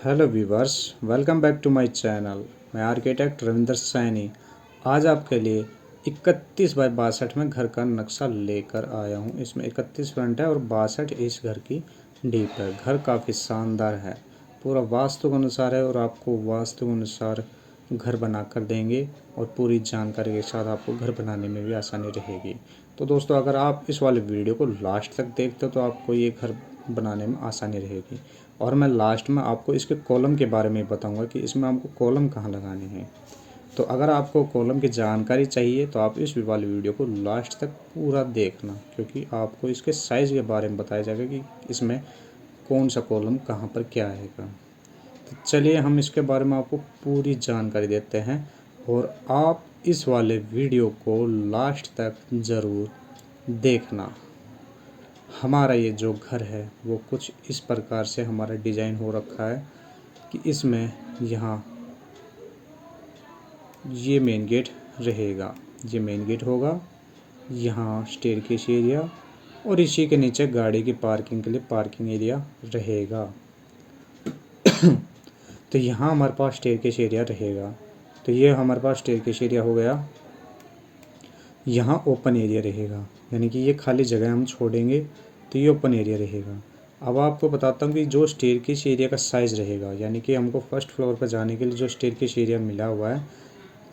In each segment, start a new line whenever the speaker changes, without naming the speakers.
Hello viewers, welcome back to my channel. मैं architect Ravinder Saini आज आपके लिए 31 बाय 62 में घर का नक्शा लेकर आया हूं। इसमें 31 फ्रंट है और 62 इस घर की डीप है। घर काफ़ी शानदार है, पूरा वास्तु के अनुसार है और आपको वास्तु अनुसार घर बना कर देंगे और पूरी जानकारी के साथ आपको घर बनाने में भी आसानी रहेगी। तो दोस्तों, अगर आप इस वाले वीडियो को लास्ट तक देखते हो तो आपको ये घर बनाने में आसानी रहेगी। और मैं लास्ट में आपको इसके कॉलम के बारे में बताऊंगा कि इसमें आपको कॉलम कहाँ लगाने हैं। तो अगर आपको कॉलम की जानकारी चाहिए तो आप इस वाले वीडियो को लास्ट तक पूरा देखना, क्योंकि आपको इसके साइज़ के बारे में बताया जाएगा कि इसमें कौन सा कॉलम कहाँ पर क्या आएगा। तो चलिए हम इसके बारे में आपको पूरी जानकारी देते हैं और आप इस वाले वीडियो को लास्ट तक ज़रूर देखना। हमारा ये जो घर है वो कुछ इस प्रकार से हमारा डिज़ाइन हो रखा है कि इसमें यहाँ ये मेन गेट रहेगा, ये मेन गेट होगा, यहाँ स्टेयरकेस एरिया और इसी के नीचे गाड़ी की पार्किंग के लिए पार्किंग एरिया रहेगा। तो यहाँ हमारे पास स्टेयरकेस एरिया रहेगा। तो ये हमारे पास स्टेयरकेस एरिया हो गया। यहाँ ओपन एरिया रहेगा, यानी कि ये खाली जगह हम छोड़ेंगे तो ये ओपन एरिया रहेगा। अब आपको बताता हूँ कि जो स्टेयरकेस एरिया का साइज़ रहेगा, यानी कि हमको फर्स्ट फ्लोर पर जाने के लिए जो स्टेयरकेस एरिया मिला हुआ है,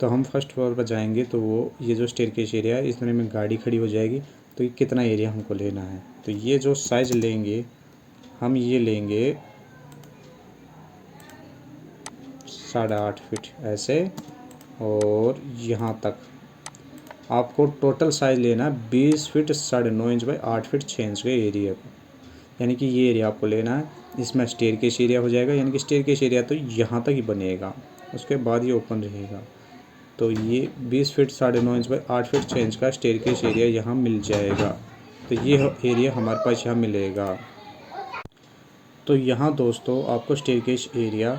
तो हम फर्स्ट फ्लोर पर जाएंगे तो वो ये जो स्टेयरकेस एरिया है इसमें में गाड़ी खड़ी हो जाएगी। तो ये कितना एरिया हमको लेना है, तो ये जो साइज़ लेंगे हम ये लेंगे 8.5 फीट ऐसे, और यहाँ तक आपको टोटल साइज़ लेना है 20 feet 9.5 inch by 8 feet 6 inch के एरिया को, यानी कि ये एरिया आपको लेना है। इसमें स्टेयरकेस एरिया हो जाएगा, यानी कि स्टेयरकेस एरिया तो यहाँ तक ही बनेगा, उसके बाद ये ओपन रहेगा। तो ये 20 feet 9.5 inch by 8 feet 6 inch का स्टेयरकेस एरिया यहाँ मिल जाएगा। तो ये एरिया हमारे पास यहाँ मिलेगा। तो यहाँ दोस्तों आपको स्टेयरकेस एरिया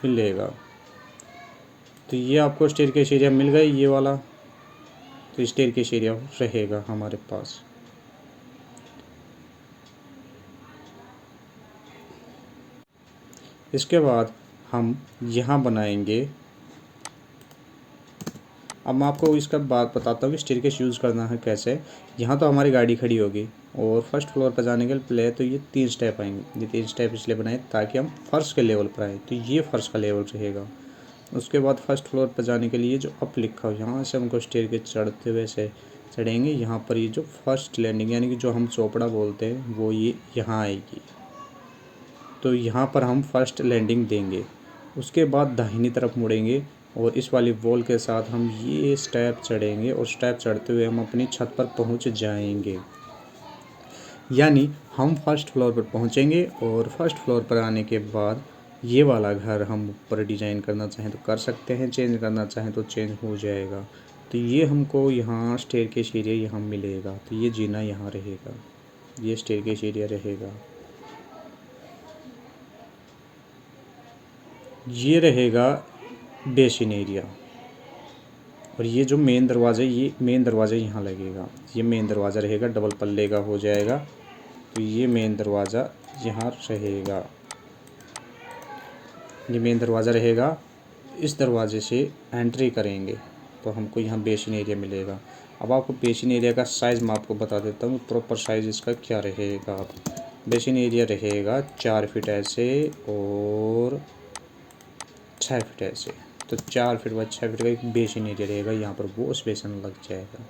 मिलेगा। तो ये आपको स्टेयरकेस एरिया मिल गया ये वाला। तो स्टेयरकेस एरिया रहेगा हमारे पास। इसके बाद हम यहाँ बनाएंगे। अब मैं आपको इसका बात बताता हूँ कि स्टेयरकेस यूज़ करना है कैसे। यहाँ तो हमारी गाड़ी खड़ी होगी और फर्स्ट फ्लोर पर जाने के लिए तो ये 3 स्टेप आएंगे। ये 3 स्टेप इसलिए बनाए ताकि हम फर्श के लेवल पर आए। तो ये फर्श का लेवल रहेगा। उसके बाद फर्स्ट फ्लोर पर जाने के लिए जो अप लिखा हो, यहाँ से हमको स्टेयरकेस चढ़ते हुए से चढ़ेंगे। यहाँ पर ये जो फर्स्ट लैंडिंग यानी कि जो हम चौपड़ा बोलते हैं वो ये यहाँ आएगी। तो यहाँ पर हम फर्स्ट लैंडिंग देंगे। उसके बाद दाहिनी तरफ मुड़ेंगे और इस वाली वॉल के साथ हम ये स्टेप चढ़ेंगे और स्टेप चढ़ते हुए हम अपनी छत पर पहुँच जाएंगे। यानी हम फर्स्ट फ्लोर पर पहुँचेंगे और फर्स्ट फ्लोर पर आने के बाद ये वाला घर हम ऊपर डिज़ाइन करना चाहें तो कर सकते हैं, चेंज करना चाहें तो चेंज हो जाएगा। तो ये हमको यहाँ स्टेयरकेस एरिया यहाँ मिलेगा। तो ये जीना यहाँ रहेगा, ये स्टेयरकेस एरिया रहेगा। ये रहेगा बेसिन एरिया। और ये जो मेन दरवाज़ा है, ये मेन दरवाज़ा यहाँ लगेगा। ये मेन दरवाज़ा रहेगा, डबल पल्ले का हो जाएगा। तो ये मेन दरवाज़ा यहाँ रहेगा, ये मेन दरवाज़ा रहेगा। इस दरवाजे से एंट्री करेंगे तो हमको यहाँ बेसिन एरिया मिलेगा। अब आपको बेसिन एरिया का साइज़ मैं आपको बता देता हूँ, प्रॉपर साइज़ इसका क्या रहेगा। बेसिन एरिया रहेगा 4 फीट ऐसे और 6 फीट ऐसे। तो 4 फीट बाय 6 फीट का एक बेसिन एरिया रहेगा, यहाँ पर वॉश बेसिन लग जाएगा।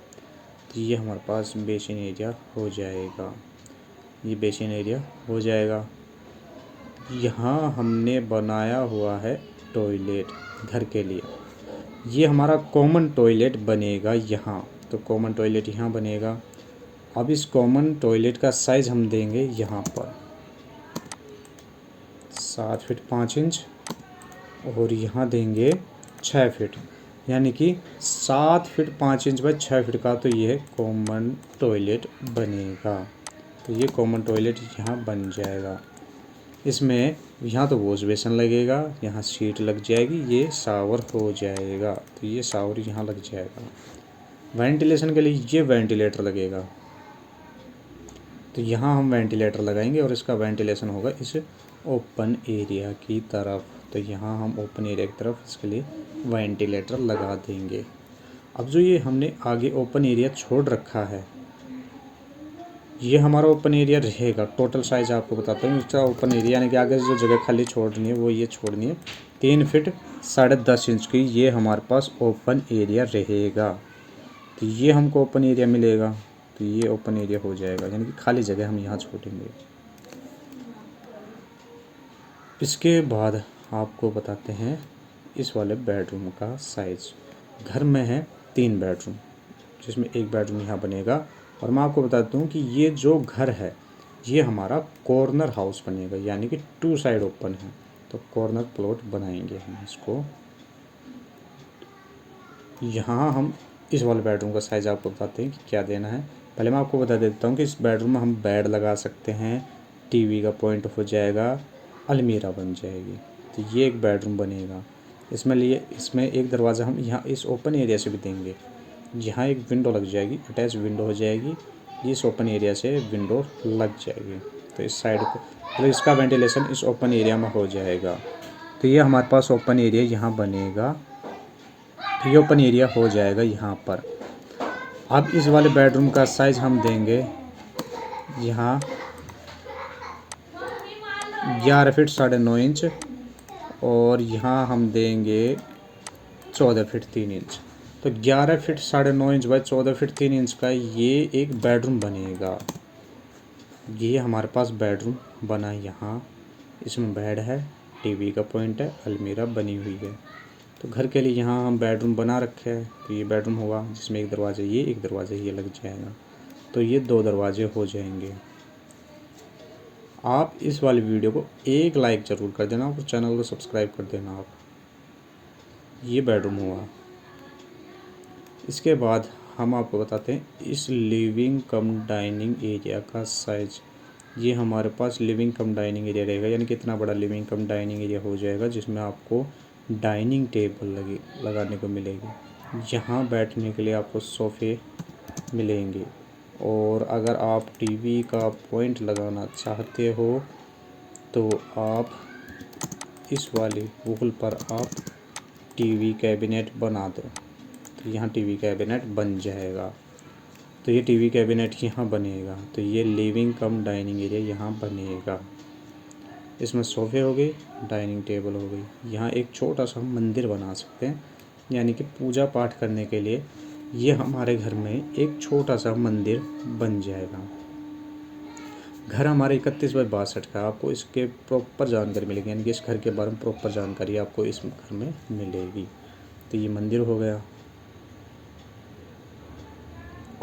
तो ये हमारे पास बेसिन एरिया हो जाएगा, ये बेसिन एरिया हो जाएगा। यहाँ हमने बनाया हुआ है टॉयलेट घर के लिए। ये हमारा कॉमन टॉयलेट बनेगा यहाँ। तो कॉमन टॉयलेट यहाँ बनेगा। अब इस कॉमन टॉयलेट का साइज़ हम देंगे यहाँ पर 7 फीट 5 इंच और यहाँ देंगे 6 फीट, यानी कि 7 फीट 5 इंच बाय 6 फीट का तो ये कॉमन टॉयलेट बनेगा। तो ये कॉमन टॉयलेट यहाँ बन जाएगा। इसमें यहाँ तो वॉश बेसिन लगेगा, यहाँ सीट लग जाएगी, ये शावर हो जाएगा। तो ये शावर यहाँ लग जाएगा। वेंटिलेशन के लिए ये वेंटिलेटर लगेगा। तो यहाँ हम वेंटिलेटर लगाएंगे और इसका वेंटिलेशन होगा इस ओपन एरिया की तरफ। तो यहाँ हम ओपन एरिया की तरफ इसके लिए वेंटिलेटर लगा देंगे। अब जो ये हमने आगे ओपन एरिया छोड़ रखा है, ये हमारा ओपन एरिया रहेगा। टोटल साइज़ आपको बताता हूँ इसका ओपन एरिया, यानी कि आगे जो जगह खाली छोड़नी है वो ये छोड़नी है। 3 फीट 10.5 इंच की ये हमारे पास ओपन एरिया रहेगा। तो ये हमको ओपन एरिया मिलेगा, तो ये ओपन एरिया हो जाएगा, यानी कि खाली जगह हम यहाँ छोड़ेंगे। इसके बाद आपको बताते हैं इस वाले बेडरूम का साइज़। घर में है 3 बेडरूम, जिसमें एक बेडरूम यहाँ बनेगा। और मैं आपको बताता हूँ कि ये जो घर है ये हमारा कॉर्नर हाउस बनेगा, यानी कि 2 साइड ओपन है। तो कॉर्नर प्लॉट बनाएंगे हम इसको। यहाँ हम इस वाले बेडरूम का साइज़ आपको बताते हैं कि क्या देना है। पहले मैं आपको बता देता हूँ कि इस बेडरूम में हम बेड लगा सकते हैं, टीवी का पॉइंट हो जाएगा, अलमीरा बन जाएगी। तो ये एक बेडरूम बनेगा। इसमें एक दरवाज़ा हम यहाँ इस ओपन एरिया से भी देंगे। यहाँ एक विंडो लग जाएगी, अटैच विंडो हो जाएगी, इस ओपन एरिया से विंडो लग जाएगी। तो इस साइड को तो इसका वेंटिलेशन इस ओपन एरिया में हो जाएगा। तो ये हमारे पास ओपन एरिया यहाँ बनेगा। तो ये ओपन एरिया हो जाएगा यहाँ पर। अब इस वाले बेडरूम का साइज़ हम देंगे यहाँ 11 फीट 9.5 इंच, और यहाँ हम देंगे 14 फीट 3 इंच। तो 11 feet 9.5 inch by 14 feet 3 inch का ये एक बेडरूम बनेगा। ये हमारे पास बेडरूम बना यहाँ। इसमें बेड है, टीवी का पॉइंट है, अलमीरा बनी हुई है। तो घर के लिए यहाँ हम बेडरूम बना रखे हैं। तो ये बेडरूम होगा जिसमें एक दरवाज़ा ये लग जाएगा। तो ये 2 दरवाजे हो जाएंगे। आप इस वाली वीडियो को एक लाइक ज़रूर कर देना और चैनल को सब्सक्राइब कर देना आप। ये बेडरूम हुआ। इसके बाद हम आपको बताते हैं इस लिविंग कम डाइनिंग एरिया का साइज़। ये हमारे पास लिविंग कम डाइनिंग एरिया रहेगा, यानी कि इतना बड़ा लिविंग कम डाइनिंग एरिया हो जाएगा, जिसमें आपको डाइनिंग टेबल लगाने को मिलेगी। यहाँ बैठने के लिए आपको सोफ़े मिलेंगे। और अगर आप टीवी का पॉइंट लगाना चाहते हो तो आप इस वाली वॉल पर आप टीवी कैबिनेट बना दो। तो यहाँ टीवी कैबिनेट बन जाएगा। तो ये टीवी कैबिनेट यहाँ बनेगा। तो ये लिविंग कम डाइनिंग एरिया यहाँ बनेगा। इसमें सोफ़े हो गए, डाइनिंग टेबल हो गई। यहाँ एक छोटा सा मंदिर बना सकते हैं, यानी कि पूजा पाठ करने के लिए ये हमारे घर में एक छोटा सा मंदिर बन जाएगा। घर हमारे 31 बाय 62 का। आपको इसके प्रॉपर जानकारी मिलेगी, यानी कि इस घर के बारे में प्रॉपर जानकारी आपको इस घर में मिलेगी। तो ये मंदिर हो गया।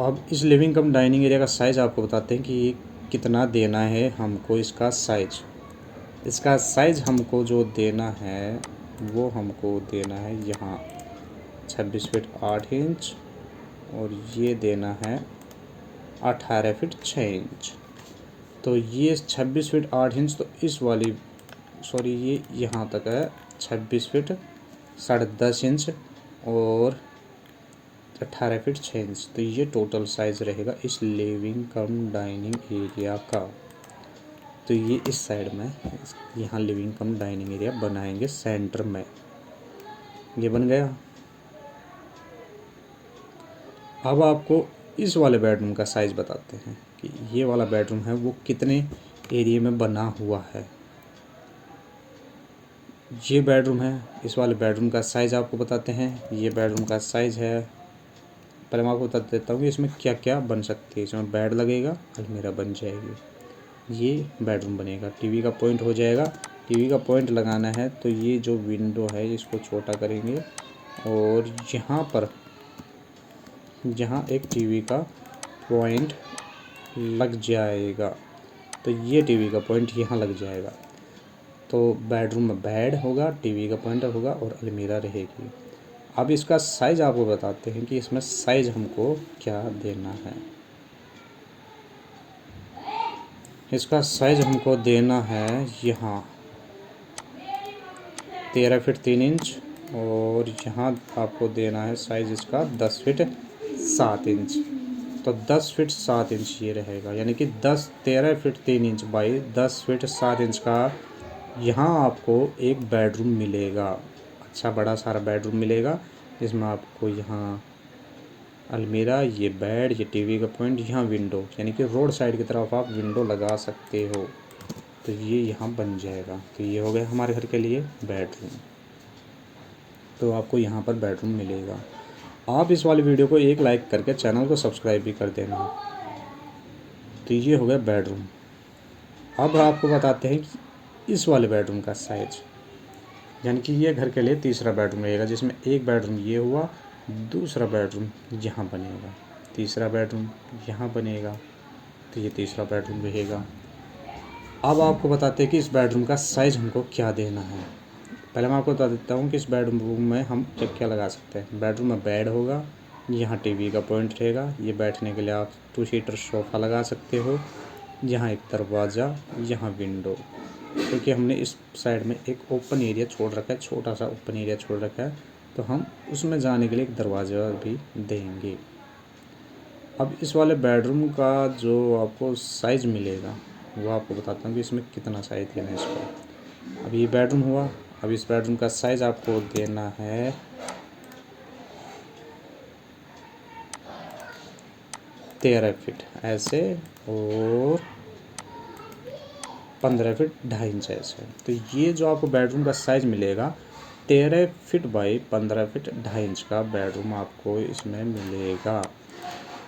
अब इस लिविंग कम डाइनिंग एरिया का साइज़ आपको बताते हैं कि ये कितना देना है हमको। इसका साइज़ हमको जो देना है वो हमको देना है यहाँ 26 फीट 8 इंच, और ये देना है 18 फीट 6 इंच। तो ये 26 फीट 8 इंच, तो इस वाली ये यहाँ तक है 26 फीट 10.5 इंच और 18 फीट 6 इंच। तो ये टोटल साइज़ रहेगा इस लिविंग कम डाइनिंग एरिया का। तो ये इस साइड में यहाँ लिविंग कम डाइनिंग एरिया बनाएंगे सेंटर में। ये बन गया। अब आपको इस वाले बेडरूम का साइज़ बताते हैं कि ये वाला बेडरूम है वो कितने एरिया में बना हुआ है। ये बेडरूम है, इस वाले बेडरूम का साइज़ आपको बताते हैं। ये बेडरूम का साइज़ है। पहले मैं आपको बता देता हूँ कि इसमें क्या क्या बन सकती है। इसमें बेड लगेगा, अलमीरा बन जाएगी, ये बेडरूम बनेगा, टीवी का पॉइंट हो जाएगा। टीवी का पॉइंट लगाना है तो ये जो विंडो है इसको छोटा करेंगे, और यहाँ एक टीवी का पॉइंट लग जाएगा। तो ये टीवी का पॉइंट यहाँ लग जाएगा। तो बेडरूम में बेड होगा, टीवी का पॉइंट होगा और अलमीरा रहेगी। अब इसका साइज़ आपको बताते हैं कि इसमें साइज़ हमको क्या देना है। इसका साइज़ हमको देना है यहाँ 13 फीट 3 इंच, और यहाँ आपको देना है साइज़ इसका 10 फीट 7 इंच। तो 10 फीट 7 इंच ये रहेगा, यानी कि 13 feet 3 inch by 10 feet 7 inch का यहाँ आपको एक बेडरूम मिलेगा, अच्छा बड़ा सारा बेडरूम मिलेगा, जिसमें आपको यहाँ अलमीरा, ये बेड, ये टीवी का पॉइंट, यहाँ विंडो, यानी कि रोड साइड की तरफ आप विंडो लगा सकते हो। तो ये यहाँ बन जाएगा। तो ये हो गया हमारे घर के लिए बेडरूम। तो आपको यहाँ पर बेडरूम मिलेगा। आप इस वाली वीडियो को एक लाइक करके चैनल को सब्सक्राइब भी कर देना। तो ये हो गया बेडरूम। अब आपको बताते हैं कि इस वाले बेडरूम का साइज, यानी कि ये घर के लिए तीसरा बेडरूम रहेगा, जिसमें एक बेडरूम ये हुआ, दूसरा बेडरूम यहाँ बनेगा, तीसरा बेडरूम यहाँ बनेगा। तो ये तीसरा बेडरूम रहेगा। अब आपको बताते हैं कि इस बेडरूम का साइज़ हमको क्या देना है। पहले मैं आपको बता देता हूँ कि इस बेडरूम में हम क्या क्या लगा सकते हैं। बेडरूम में बेड होगा, यहाँ टीवी का पॉइंट रहेगा, ये बैठने के लिए आप 2 सीटर सोफ़ा लगा सकते हो, यहाँ एक दरवाज़ा, यहाँ विंडो, क्योंकि हमने इस साइड में एक ओपन एरिया छोड़ रखा है, छोटा सा ओपन एरिया छोड़ रखा है, तो हम उसमें जाने के लिए एक दरवाज़ा भी देंगे। अब इस वाले बेडरूम का जो आपको साइज़ मिलेगा वो आपको बताता हूँ कि इसमें कितना साइज़ देना है इसको। अब ये बेडरूम हुआ। अब इस बेडरूम का साइज़ आपको देना है 13 फीट ऐसे और 15 फीट 2.5 इंच ऐसे। तो ये जो आपको बेडरूम का साइज़ मिलेगा 13 फीट बाई 15 फीट 2.5 इंच का बेडरूम आपको इसमें मिलेगा।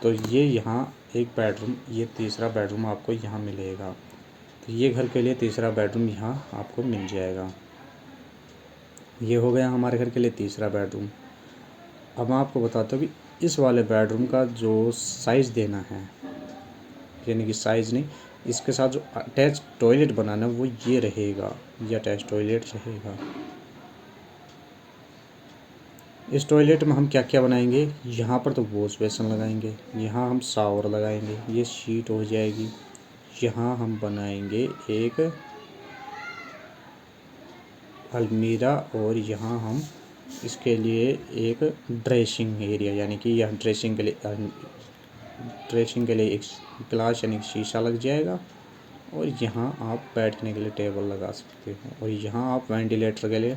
तो ये यहाँ एक बेडरूम, ये तीसरा बेडरूम आपको यहाँ मिलेगा। तो ये घर के लिए तीसरा बेडरूम यहाँ आपको मिल जाएगा। ये हो गया हमारे घर के लिए तीसरा बेडरूम। अब मैं आपको बताता हूँ कि इस वाले बेडरूम का जो साइज़ देना है, यानी कि साइज़ नहीं, इसके साथ जो अटैच टॉयलेट बनाना है वो ये रहेगा, ये अटैच टॉयलेट रहेगा। इस टॉयलेट में हम क्या क्या बनाएंगे, यहाँ पर तो वॉश बेसिन लगाएंगे, यहाँ हम शावर लगाएंगे, ये शीट हो जाएगी, यहाँ हम बनाएंगे एक अलमीरा, और यहाँ हम इसके लिए एक ड्रेसिंग एरिया, यानी कि यह ड्रेसिंग के लिए एक ग्लास यानी शीशा लग जाएगा, और यहाँ आप बैठने के लिए टेबल लगा सकते हो, और यहाँ आप वेंटिलेटर के लिए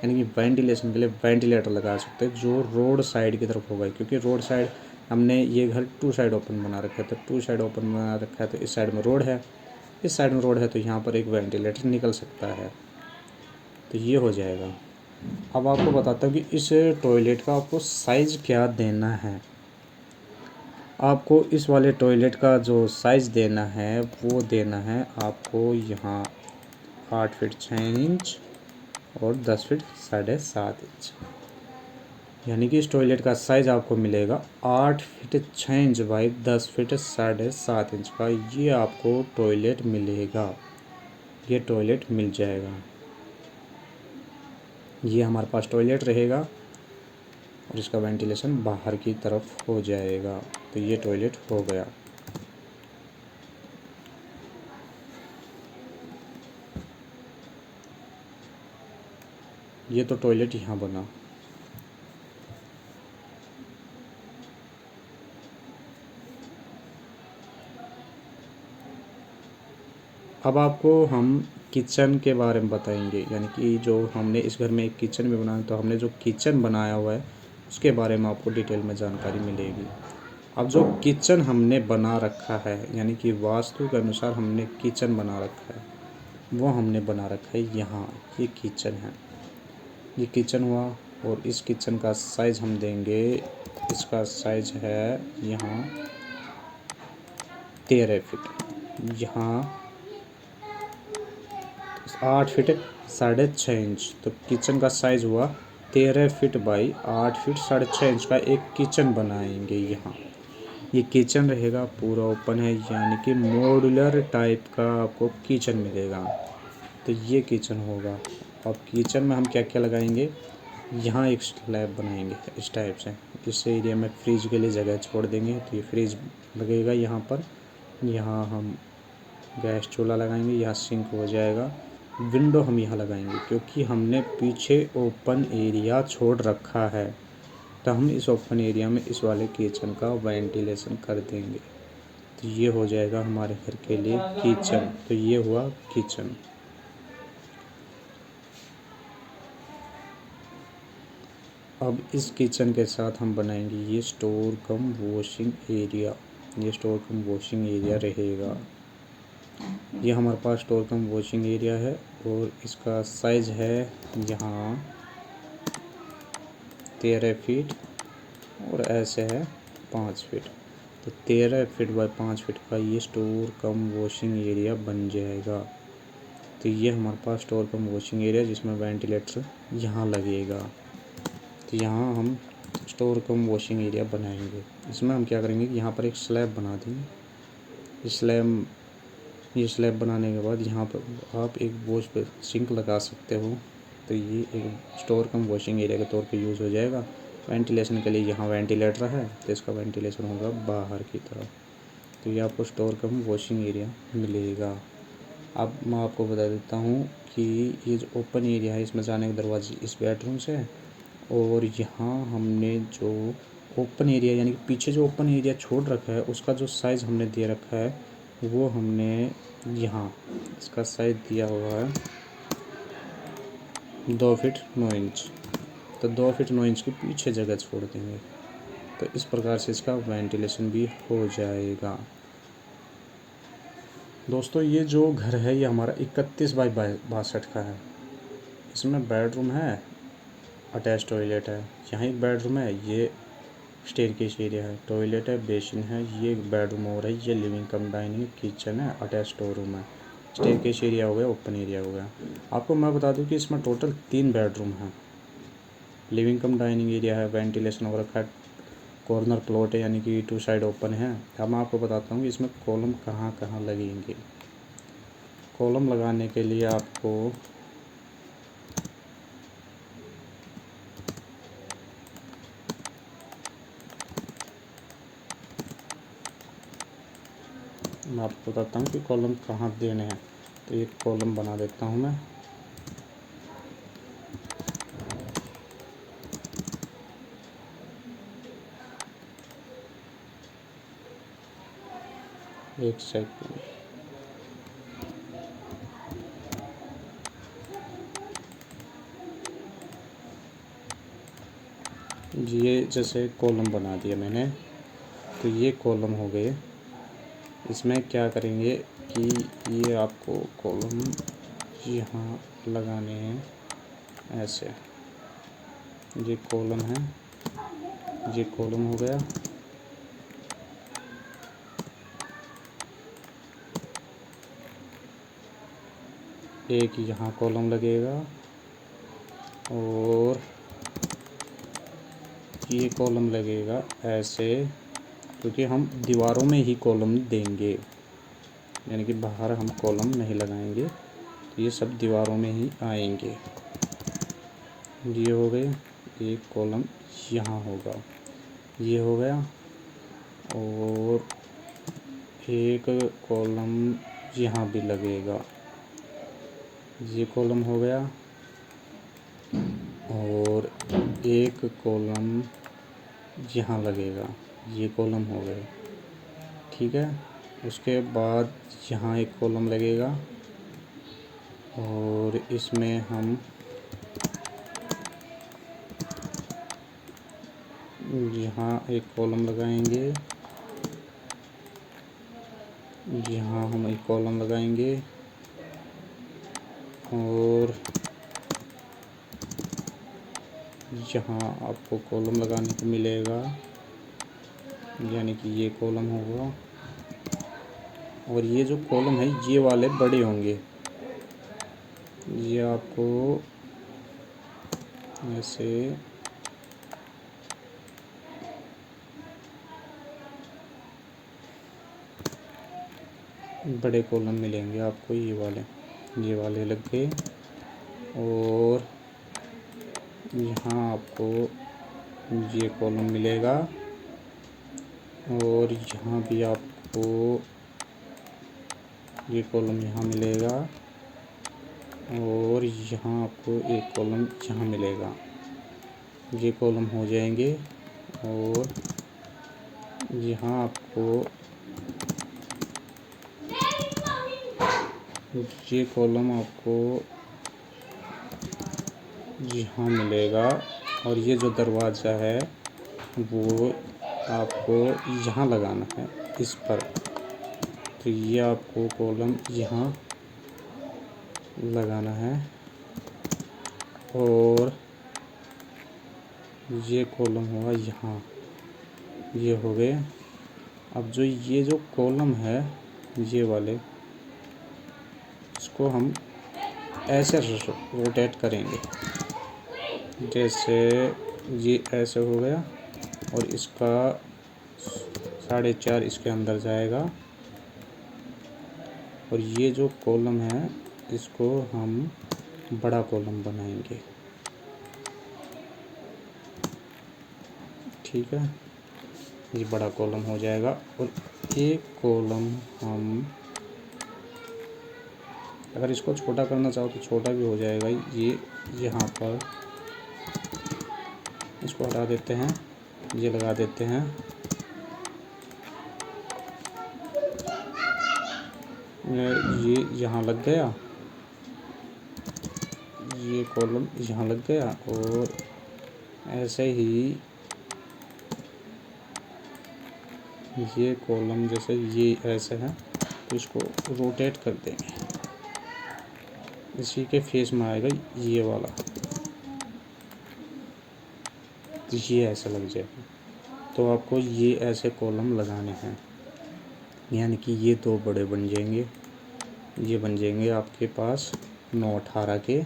यानी कि वेंटिलेशन के लिए वेंटिलेटर लगा सकते हैं, जो रोड साइड की तरफ होगा, क्योंकि रोड साइड हमने ये घर 2 साइड ओपन बना रखा है। तो 2 साइड ओपन बना रखा है, तो इस साइड में रोड है, इस साइड में रोड है, तो यहाँ पर एक वेंटिलेटर निकल सकता है। तो ये हो जाएगा। अब आपको बताता हूँ कि इस टॉयलेट का आपको साइज़ क्या देना है। आपको इस वाले टॉयलेट का जो साइज़ देना है वो देना है आपको यहाँ 8 फीट 6 इंच और 10 फीट 7.5 इंच, यानी कि इस टॉयलेट का साइज़ आपको मिलेगा 8 feet 6 inch by 10 feet 7.5 inch का। ये आपको टॉयलेट मिलेगा, ये टॉयलेट मिल जाएगा। ये हमारे पास टॉयलेट रहेगा और इसका वेंटिलेशन बाहर की तरफ हो जाएगा। तो ये टॉयलेट हो गया। ये तो टॉयलेट यहाँ बना। अब आपको हम किचन के बारे में बताएंगे, यानी कि जो हमने इस घर में एक किचन भी बनाया, तो हमने जो किचन बनाया हुआ है उसके बारे में आपको डिटेल में जानकारी मिलेगी। अब जो किचन हमने बना रखा है, यानी कि वास्तु के अनुसार हमने किचन बना रखा है, वो हमने बना रखा है यहाँ। ये किचन है, ये किचन हुआ, और इस किचन का साइज़ हम देंगे, इसका साइज़ है यहाँ 13 फीट, यहाँ 8 फीट 6.5 इंच। तो किचन का साइज़ हुआ 13 फीट बाई 8 फीट 6.5 इंच का एक किचन बनाएंगे यहाँ। ये किचन रहेगा, पूरा ओपन है, यानी कि मॉड्यूलर टाइप का आपको किचन मिलेगा। तो ये किचन होगा। अब किचन में हम क्या क्या लगाएंगे, यहाँ एक स्लैब बनाएंगे इस टाइप से। इस एरिया में फ्रिज के लिए जगह छोड़ देंगे, तो ये फ्रिज लगेगा यहाँ पर। यहाँ हम गैस चूल्हा लगाएंगे, यहाँ सिंक हो जाएगा। विंडो हम यहाँ लगाएंगे, क्योंकि हमने पीछे ओपन एरिया छोड़ रखा है, तो हम इस ओपन एरिया में इस वाले किचन का वेंटिलेशन कर देंगे। तो ये हो जाएगा हमारे घर के लिए किचन। तो ये हुआ किचन। अब इस किचन के साथ हम बनाएंगे ये स्टोर कम वॉशिंग एरिया। ये स्टोर कम वॉशिंग एरिया रहेगा। ये हमारे पास स्टोर कम वॉशिंग एरिया है और इसका साइज़ है यहाँ 13 फीट और ऐसे है 5 फीट। तो 13 फीट बाय 5 फीट का ये स्टोर कम वॉशिंग एरिया बन जाएगा। तो ये हमारे पास स्टोर कम वॉशिंग एरिया जिसमें वेंटिलेटर यहाँ लगेगा। तो यहाँ हम स्टोर कम वॉशिंग एरिया बनाएंगे। इसमें हम क्या करेंगे कि यहाँ पर एक स्लैब बना देंगे। ये स्लैब बनाने के बाद यहाँ पर आप एक वॉश पे सिंक लगा सकते हो। तो ये एक स्टोर कम वॉशिंग एरिया के तौर पे यूज़ हो जाएगा। वेंटिलेशन के लिए यहाँ वेंटिलेटर है तो इसका वेंटिलेशन होगा बाहर की तरफ। तो ये आपको स्टोर कम वॉशिंग एरिया मिलेगा। अब मैं आपको बता देता हूँ कि ये जो ओपन एरिया है इसमें जाने के दरवाजे इस बेडरूम से है और यहाँ हमने जो ओपन एरिया यानी कि पीछे जो ओपन एरिया छोड़ रखा है उसका जो साइज़ हमने दे रखा है वो हमने यहाँ इसका साइज़ दिया हुआ है 2 फीट 9 इंच। तो 2 फीट 9 इंच की पीछे जगह छोड़ देंगे। तो इस प्रकार से इसका वेंटिलेशन भी हो जाएगा। दोस्तों ये जो घर है ये हमारा 31 बाई 62 का है। इसमें बेडरूम है, अटैच टॉयलेट है, यहाँ एक बेडरूम है, ये स्टेयरकेस एरिया है, टॉयलेट है, बेसिन है, ये एक बेडरूम और है, ये लिविंग कम डाइनिंग किचन है, अटैच स्टोर रूम है, स्टेयरकेस एरिया हो गया, ओपन एरिया हो गया। आपको मैं बता दूं कि इसमें टोटल 3 बेडरूम हैं, लिविंग कम डाइनिंग एरिया है, वेंटिलेशन हो रखा है, कॉर्नर प्लॉट है यानी कि 2 साइड ओपन है। अब मैं आपको बताता हूँ कि इसमें कॉलम कहाँ कहाँ लगेंगे। कॉलम लगाने के लिए आपको मैं आपको बताता हूँ कि कॉलम कहाँ देने हैं। तो एक कॉलम बना देता हूँ मैं। एक सेकंड। ये जैसे कॉलम बना दिया मैंने, तो ये कॉलम हो गए। इसमें क्या करेंगे कि ये आपको कॉलम यहाँ लगाने हैं ऐसे। ये कॉलम है, ये कॉलम हो गया। एक यहाँ कॉलम लगेगा और ये कॉलम लगेगा ऐसे, क्योंकि हम दीवारों में ही कॉलम देंगे, यानी कि बाहर हम कॉलम नहीं लगाएंगे। तो ये सब दीवारों में ही आएंगे। ये हो गए, एक कॉलम यहाँ होगा, ये हो गया, और एक कॉलम यहाँ भी लगेगा, ये कॉलम हो गया, और एक कॉलम यहाँ लगेगा, ये कॉलम हो गए। ठीक है, उसके बाद यहाँ एक कॉलम लगेगा और इसमें हम यहाँ एक कॉलम लगाएंगे, यहाँ हम एक कॉलम लगाएंगे और यहाँ आपको कॉलम लगाने को मिलेगा, यानी कि ये कॉलम होगा। और ये जो कॉलम है ये वाले बड़े होंगे, ये आपको ऐसे बड़े कॉलम मिलेंगे आपको, ये वाले लग गए। और यहाँ आपको ये कॉलम मिलेगा और यहाँ भी आपको ये कॉलम यहाँ मिलेगा और यहाँ आपको एक कॉलम यहाँ मिलेगा। ये कॉलम हो जाएंगे और यहाँ आपको ये कॉलम आपको यहाँ मिलेगा और ये जो दरवाज़ा है वो आपको यहाँ लगाना है, इस पर। तो ये आपको कॉलम यहाँ लगाना है और ये कॉलम होगा यहाँ। ये हो गए। अब जो ये जो कॉलम है ये वाले, इसको हम ऐसे रोटेट करेंगे, जैसे ये ऐसे हो गया और इसका 4.5 इसके अंदर जाएगा। और ये जो कॉलम है इसको हम बड़ा कॉलम बनाएंगे, ठीक है। ये बड़ा कॉलम हो जाएगा। और एक कॉलम हम अगर इसको छोटा करना चाहो तो छोटा भी हो जाएगा। ये यहाँ पर इसको हटा देते हैं, ये लगा देते हैं। ये यहाँ लग गया, ये कॉलम यहाँ लग गया। और ऐसे ही ये कॉलम जैसे ये ऐसे है तो इसको रोटेट कर देंगे, इसी के फेस में आएगा ये वाला, तो ये ऐसे लग जाएगा। तो आपको ये ऐसे कॉलम लगाने हैं, यानी कि ये 2 बड़े बन जाएंगे। ये बन जाएंगे आपके पास 9-18 के,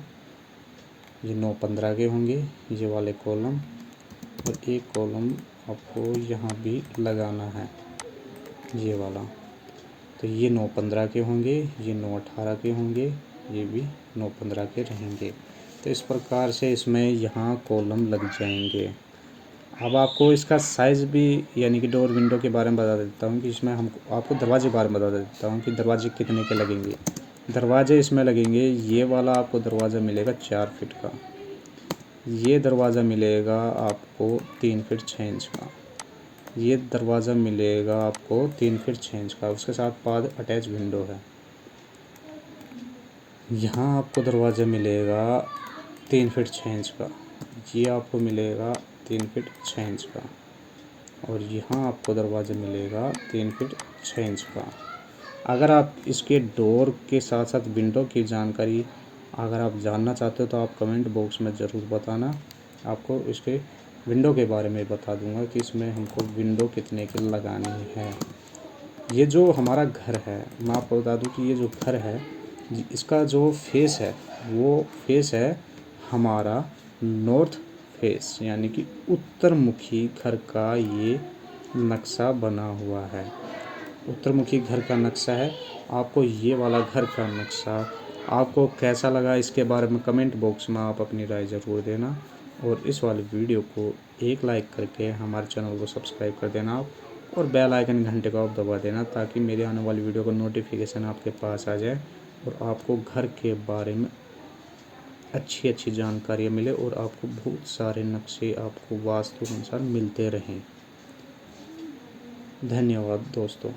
ये 9-15 के होंगे ये वाले कॉलम। और एक कॉलम आपको यहाँ भी लगाना है, ये वाला। तो ये 9-15 के होंगे, ये 9-18 के होंगे, ये भी 9-15 के रहेंगे। तो इस प्रकार से इसमें यहाँ कॉलम लग जाएंगे। अब आपको इसका साइज़ भी, यानी कि डोर विंडो के बारे में बता देता हूँ कि इसमें हम आपको दरवाजे के बारे में बता देता हूँ कि दरवाजे कितने के लगेंगे। दरवाजे इसमें लगेंगे, ये वाला आपको दरवाज़ा मिलेगा 4 फीट का, ये दरवाज़ा मिलेगा आपको 3 फीट 6 इंच का, ये दरवाज़ा मिलेगा आपको 3 फीट 6 इंच का, उसके साथ बाद अटैच विंडो है। यहाँ आपको दरवाज़ा मिलेगा 3 फीट 6 इंच का, ये आपको मिलेगा 3 फीट 6 इंच का, और यहाँ आपको दरवाज़ा मिलेगा 3 फीट 6 इंच का। अगर आप इसके डोर के साथ साथ विंडो की जानकारी अगर आप जानना चाहते हो तो आप कमेंट बॉक्स में ज़रूर बताना, आपको इसके विंडो के बारे में बता दूंगा कि इसमें हमको विंडो कितने की लगानी है। ये जो हमारा घर है, मैं आपको बता दूं कि ये जो घर है इसका जो फेस है वो फेस है हमारा नॉर्थ फेस, यानी कि उत्तरमुखी घर का ये नक्शा बना हुआ है। उत्तरमुखी घर का नक्शा है। आपको ये वाला घर का नक्शा आपको कैसा लगा इसके बारे में कमेंट बॉक्स में आप अपनी राय ज़रूर देना। और इस वाले वीडियो को एक लाइक करके हमारे चैनल को सब्सक्राइब कर देना आप, और बेल आइकन घंटे को आप दबा देना ताकि मेरे आने वाली वीडियो का नोटिफिकेशन आपके पास आ जाए और आपको घर के बारे में अच्छी अच्छी जानकारी मिले और आपको बहुत सारे नक्शे आपको वास्तु अनुसार मिलते रहें। धन्यवाद दोस्तों।